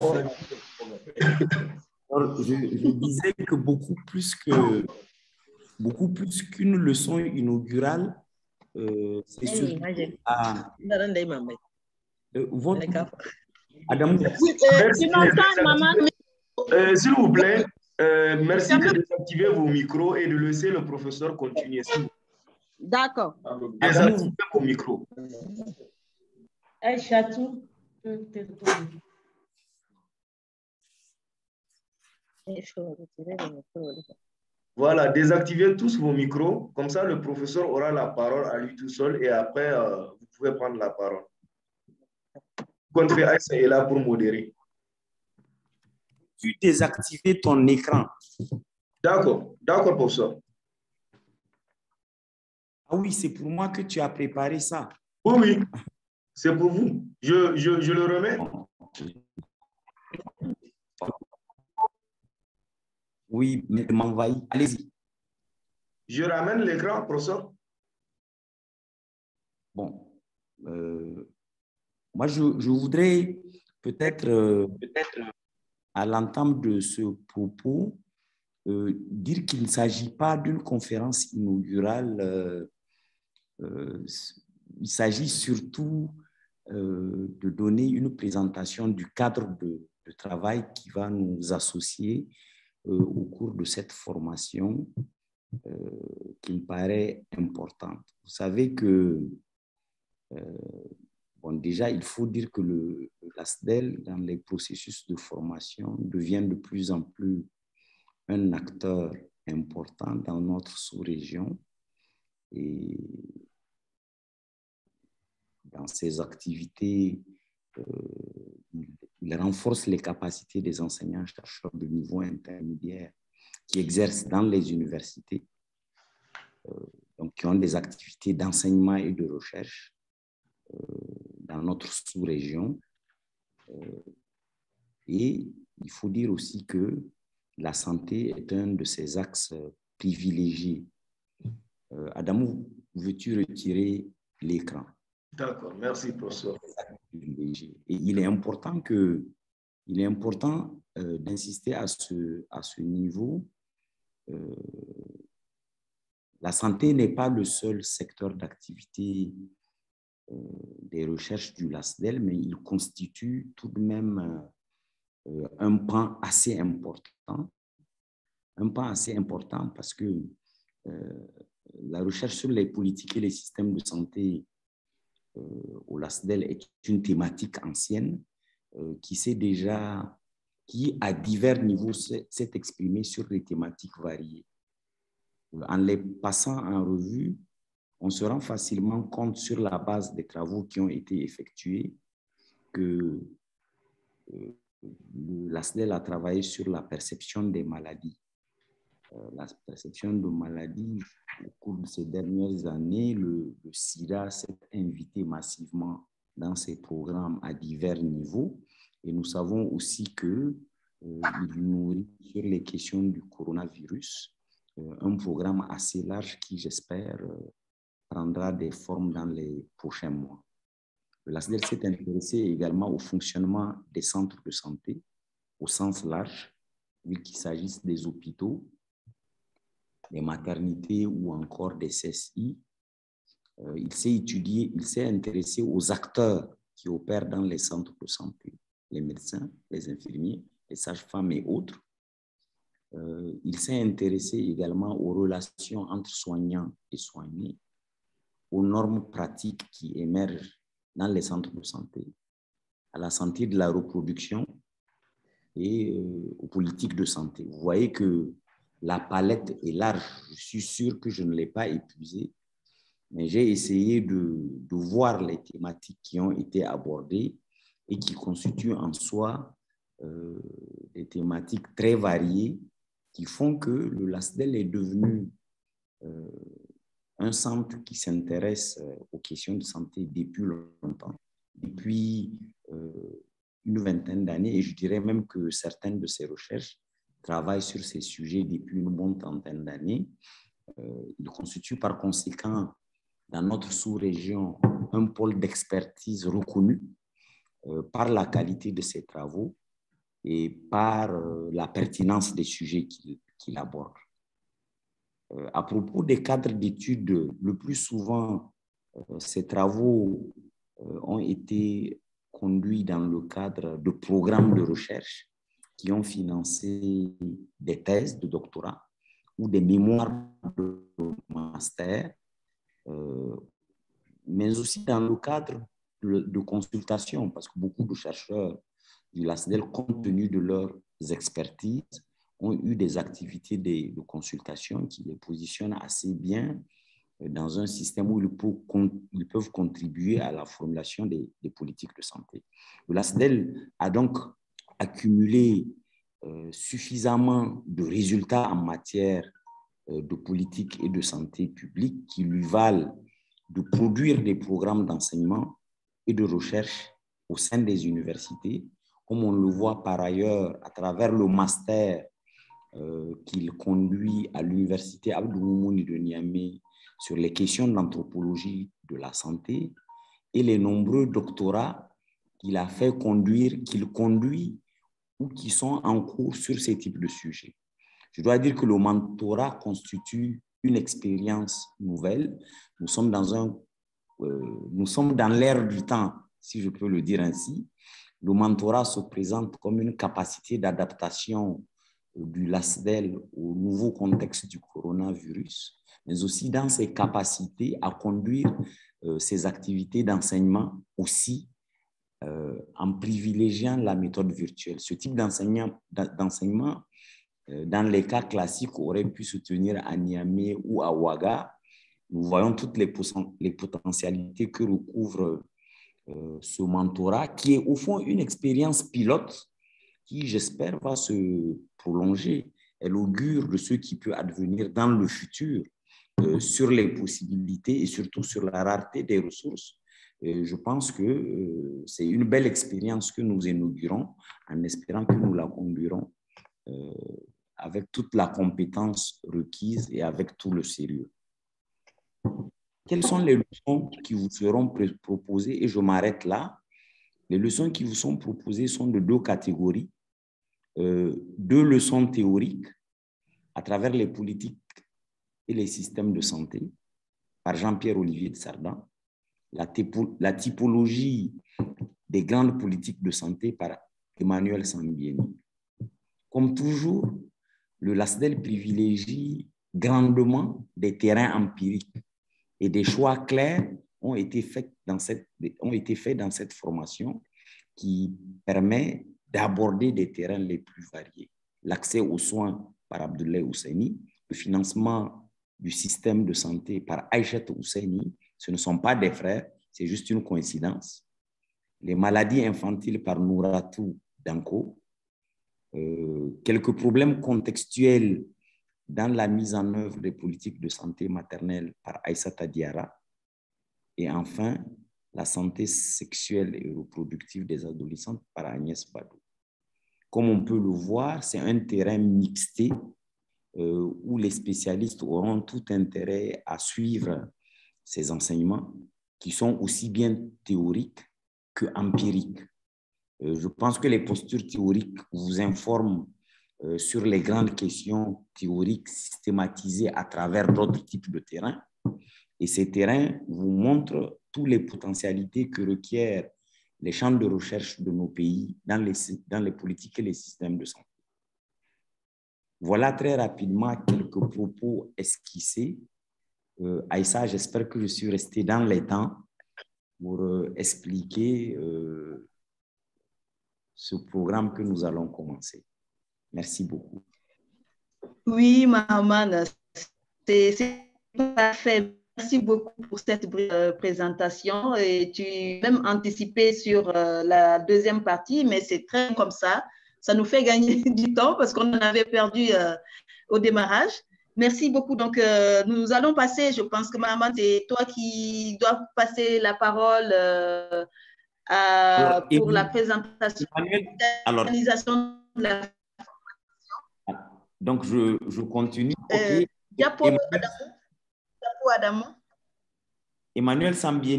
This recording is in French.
Alors, je disais que beaucoup plus qu'une leçon inaugurale, c'est surtout à votre... Adam, oui, s'il vous plaît, merci de désactiver vos micros et de laisser le professeur continuer. D'accord. Désactivez vos micros. Voilà, désactivez tous vos micros. Comme ça, le professeur aura la parole à lui tout seul et après, vous pouvez prendre la parole. Contre Aïssa est là pour modérer. Tu désactiver ton écran. D'accord, professeur. Ah oui, c'est pour moi que tu as préparé ça. Oui, c'est pour vous. Je le remets. Oui, mais m'envahis. Allez-y. Je ramène l'écran, professeur. Bon. Moi, je voudrais peut-être à l'entame de ce propos dire qu'il ne s'agit pas d'une conférence inaugurale. Il s'agit surtout de donner une présentation du cadre de travail qui va nous associer au cours de cette formation qui me paraît importante. Vous savez que, bon, déjà, il faut dire que l'ASDEL, dans les processus de formation, devient de plus en plus un acteur important dans notre sous-région et dans ses activités, il renforce les capacités des enseignants-chercheurs de niveau intermédiaire qui exercent dans les universités, donc qui ont des activités d'enseignement et de recherche dans notre sous-région. Et il faut dire aussi que la santé est un de ces axes privilégiés. Adamou, veux-tu retirer l'écran? D'accord, merci, professeur. Et il est important d'insister à ce niveau. La santé n'est pas le seul secteur d'activité des recherches du LASDEL, mais il constitue tout de même un pan assez important. Un pan assez important parce que la recherche sur les politiques et les systèmes de santé au LASDEL est une thématique ancienne qui à divers niveaux s'est exprimée sur des thématiques variées. En les passant en revue, on se rend facilement compte sur la base des travaux qui ont été effectués que l'ASDEL a travaillé sur la perception des maladies. La perception de maladies, au cours de ces dernières années, le SIDA s'est invité massivement dans ces programmes à divers niveaux. Et nous savons aussi qu'il nourrit sur les questions du coronavirus un programme assez large qui, j'espère, prendra des formes dans les prochains mois. L'ASDEL s'est intéressé également au fonctionnement des centres de santé au sens large, vu qu'il s'agisse des hôpitaux, des maternités ou encore des CSI. Il s'est intéressé aux acteurs qui opèrent dans les centres de santé, les médecins, les infirmiers, les sages-femmes et autres. Il s'est intéressé également aux relations entre soignants et soignés, aux normes pratiques qui émergent dans les centres de santé, à la santé de la reproduction et aux politiques de santé. Vous voyez que la palette est large. Je suis sûr que je ne l'ai pas épuisée, mais j'ai essayé de voir les thématiques qui ont été abordées et qui constituent en soi des thématiques très variées qui font que le LASDEL est devenu un centre qui s'intéresse aux questions de santé depuis longtemps, depuis une vingtaine d'années, et je dirais même que certaines de ces recherches travaillent sur ces sujets depuis une bonne trentaine d'années. Il constitue par conséquent dans notre sous-région un pôle d'expertise reconnu par la qualité de ses travaux et par la pertinence des sujets qu'il aborde. À propos des cadres d'études, le plus souvent, ces travaux ont été conduits dans le cadre de programmes de recherche qui ont financé des thèses de doctorat ou des mémoires de master, mais aussi dans le cadre de consultation, parce que beaucoup de chercheurs du LASDEL, compte tenu de leurs expertises, ont eu des activités de consultation qui les positionnent assez bien dans un système où ils peuvent contribuer à la formulation des politiques de santé. Le LASDEL a donc accumulé suffisamment de résultats en matière de politique et de santé publique qui lui valent de produire des programmes d'enseignement et de recherche au sein des universités, comme on le voit par ailleurs à travers le master qu'il conduit à l'université Abdou Moumouni de Niamey sur les questions de l'anthropologie de la santé et les nombreux doctorats qu'il conduit ou qui sont en cours sur ces types de sujets. Je dois dire que le mentorat constitue une expérience nouvelle. Nous sommes dans l'ère du temps, si je peux le dire ainsi. Le mentorat se présente comme une capacité d'adaptation du LASDEL au nouveau contexte du coronavirus, mais aussi dans ses capacités à conduire ses activités d'enseignement aussi en privilégiant la méthode virtuelle. Ce type d'enseignement, dans les cas classiques, aurait pu se tenir à Niamey ou à Ouaga. Nous voyons toutes les potentialités que recouvre ce mentorat, qui est au fond une expérience pilote qui, j'espère, va se prolonger. Elle augure de ce qui peut advenir dans le futur sur les possibilités et surtout sur la rareté des ressources. Je pense que c'est une belle expérience que nous inaugurons en espérant que nous la conduirons avec toute la compétence requise et avec tout le sérieux. Quelles sont les leçons qui vous seront proposées? Et je m'arrête là. Les leçons qui vous sont proposées sont de deux catégories. 2 leçons théoriques à travers les politiques et les systèmes de santé par Jean-Pierre Olivier de Sardan, la typologie des grandes politiques de santé par Emmanuel Sambieni. Comme toujours, le LASDEL privilégie grandement des terrains empiriques et des choix clairs ont été faits dans cette formation qui permet d'aborder des terrains les plus variés. L'accès aux soins par Abdoulaye Ousseini, le financement du système de santé par Aïchat Ousseini, ce ne sont pas des frères, c'est juste une coïncidence. Les maladies infantiles par Nouratou Danko, quelques problèmes contextuels dans la mise en œuvre des politiques de santé maternelle par Aïssata Diarra, et enfin, la santé sexuelle et reproductive des adolescentes par Agnès Badou. Comme on peut le voir, c'est un terrain mixté où les spécialistes auront tout intérêt à suivre ces enseignements qui sont aussi bien théoriques que empiriques. Je pense que les postures théoriques vous informent sur les grandes questions théoriques systématisées à travers d'autres types de terrains. Et ces terrains vous montrent toutes les potentialités que requièrent les champs de recherche de nos pays dans les politiques et les systèmes de santé. Voilà très rapidement quelques propos esquissés. Aïssa, j'espère que je suis resté dans les temps pour expliquer ce programme que nous allons commencer. Merci beaucoup. Oui, Mahaman, c'est parfait. Merci beaucoup pour cette présentation. Et tu as même anticipé sur la deuxième partie, mais c'est très comme ça. Ça nous fait gagner du temps parce qu'on en avait perdu au démarrage. Merci beaucoup. Donc, nous allons passer, je pense que Mahaman, c'est toi qui dois passer la parole pour la présentation de l'organisation de la formation. Donc, je continue. Okay. Diapo Adamo. Emmanuel Sambieni.